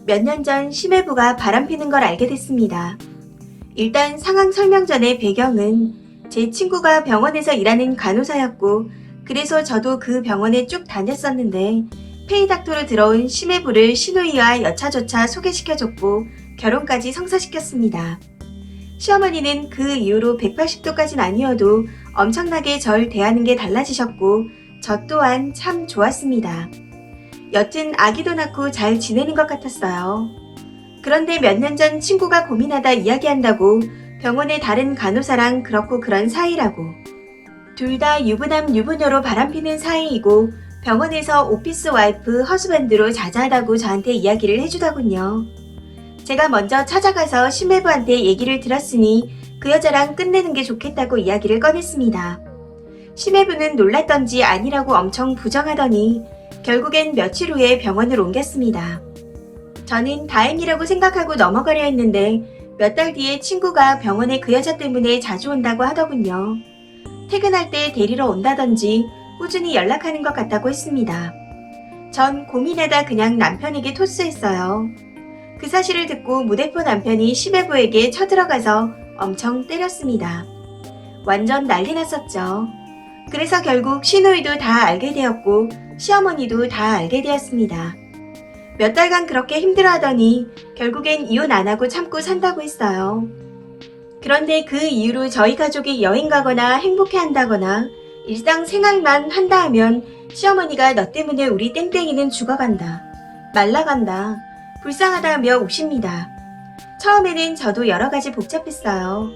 몇 년 전 심해부가 바람피는 걸 알게 됐습니다. 일단 상황 설명 전의 배경은 제 친구가 병원에서 일하는 간호사였고 그래서 저도 그 병원에 쭉 다녔었는데 페이닥터로 들어온 심해부를 시누이와 여차저차 소개시켜줬고 결혼까지 성사시켰습니다. 시어머니는 그 이후로 180도까진 아니어도 엄청나게 절 대하는 게 달라지셨고 저 또한 참 좋았습니다. 여튼 아기도 낳고 잘 지내는 것 같았어요. 그런데 몇 년 전 친구가 고민하다 이야기한다고 병원의 다른 간호사랑 그렇고 그런 사이라고. 둘 다 유부남 유부녀로 바람피는 사이이고 병원에서 오피스 와이프 허스밴드로 자자하다고 저한테 이야기를 해주더군요. 제가 먼저 찾아가서 심해부한테 얘기를 들었으니 그 여자랑 끝내는 게 좋겠다고 이야기를 꺼냈습니다. 심해부는 놀랐던지 아니라고 엄청 부정하더니 결국엔 며칠 후에 병원을 옮겼습니다. 저는 다행이라고 생각하고 넘어가려 했는데 몇 달 뒤에 친구가 병원에 그 여자 때문에 자주 온다고 하더군요. 퇴근할 때 데리러 온다던지 꾸준히 연락하는 것 같다고 했습니다. 전 고민하다 그냥 남편에게 토스했어요. 그 사실을 듣고 무대포 남편이 심해부에게 쳐들어가서 엄청 때렸습니다. 완전 난리 났었죠. 그래서 결국 시누이도 다 알게 되었고 시어머니도 다 알게 되었습니다. 몇 달간 그렇게 힘들어하더니 결국엔 이혼 안 하고 참고 산다고 했어요. 그런데 그 이후로 저희 가족이 여행 가거나 행복해한다거나 일상생활만 한다 하면 시어머니가 너 때문에 우리 땡땡이는 죽어간다, 말라간다, 불쌍하다 하며 우십니다. 처음에는 저도 여러 가지 복잡했어요.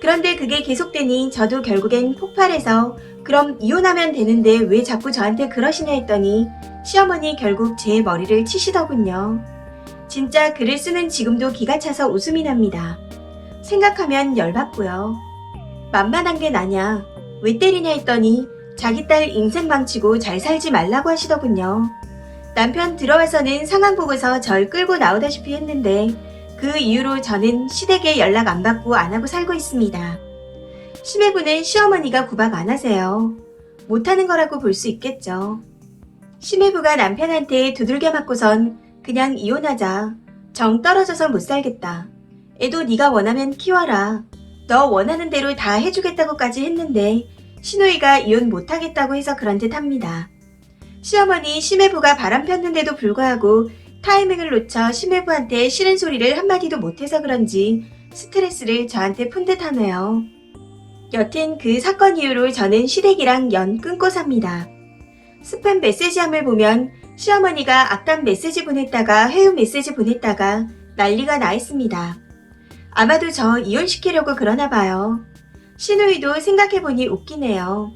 그런데 그게 계속되니 저도 결국엔 폭발해서 그럼 이혼하면 되는데 왜 자꾸 저한테 그러시냐 했더니 시어머니 결국 제 머리를 치시더군요. 진짜 글을 쓰는 지금도 기가 차서 웃음이 납니다. 생각하면 열받고요. 만만한 게 나냐, 왜 때리냐 했더니 자기 딸 인생 망치고 잘 살지 말라고 하시더군요. 남편 들어와서는 상황 보고서 절 끌고 나오다시피 했는데 그 이후로 저는 시댁에 연락 안 받고 안 하고 살고 있습니다. 심해부는 시어머니가 구박 안 하세요. 못하는 거라고 볼 수 있겠죠. 심해부가 남편한테 두들겨 맞고선 그냥 이혼하자. 정 떨어져서 못 살겠다. 애도 네가 원하면 키워라. 너 원하는 대로 다 해주겠다고까지 했는데 시누이가 이혼 못하겠다고 해서 그런 듯 합니다. 시어머니 심해부가 바람 폈는데도 불구하고 타이밍을 놓쳐 심해부한테 싫은 소리를 한마디도 못해서 그런지 스트레스를 저한테 푼 듯 하네요. 여튼 그 사건 이후로 저는 시댁이랑 연 끊고 삽니다. 스팸 메시지함을 보면 시어머니가 악담 메시지 보냈다가 회유 메시지 보냈다가 난리가 나 있습니다. 아마도 저 이혼시키려고 그러나 봐요. 시누이도 생각해보니 웃기네요.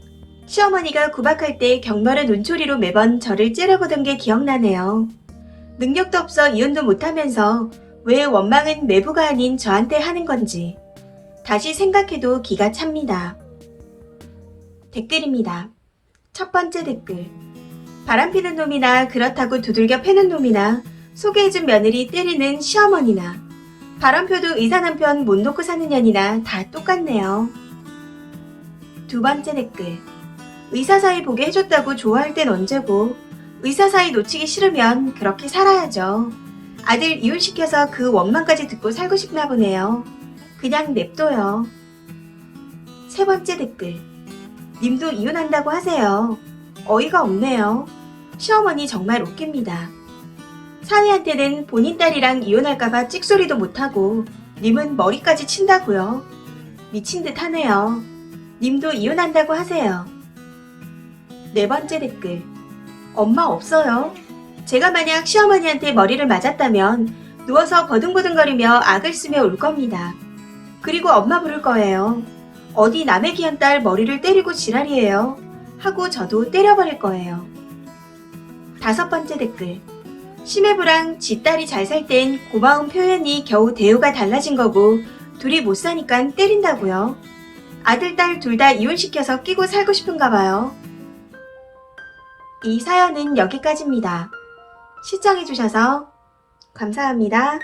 시어머니가 구박할 때 경멸의 눈초리로 매번 저를 째려보던 게 기억나네요. 능력도 없어 이혼도 못하면서 왜 원망은 매부가 아닌 저한테 하는 건지 다시 생각해도 기가 찹니다. 댓글입니다. 첫 번째 댓글. 바람피는 놈이나 그렇다고 두들겨 패는 놈이나 소개해준 며느리 때리는 시어머니나 바람펴도 의사 남편 못 놓고 사는 년이나 다 똑같네요. 두 번째 댓글. 의사 사이 보게 해줬다고 좋아할 땐 언제고 의사 사이 놓치기 싫으면 그렇게 살아야죠. 아들 이혼시켜서 그 원망까지 듣고 살고 싶나 보네요. 그냥 냅둬요. 세 번째 댓글. 님도 이혼한다고 하세요. 어이가 없네요. 시어머니 정말 웃깁니다. 사위한테는 본인 딸이랑 이혼할까봐 찍소리도 못하고 님은 머리까지 친다고요. 미친 듯 하네요. 님도 이혼한다고 하세요. 네 번째 댓글. 엄마 없어요. 제가 만약 시어머니한테 머리를 맞았다면 누워서 버둥버둥거리며 악을 쓰며 울 겁니다. 그리고 엄마 부를 거예요. 어디 남의 귀한 딸 머리를 때리고 지랄이에요. 하고 저도 때려버릴 거예요. 다섯 번째 댓글. 심해부랑 지 딸이 잘 살 땐 고마운 표현이 겨우 대우가 달라진 거고 둘이 못 사니까 때린다고요. 아들, 딸 둘 다 이혼시켜서 끼고 살고 싶은가 봐요. 이 사연은 여기까지입니다. 시청해주셔서 감사합니다.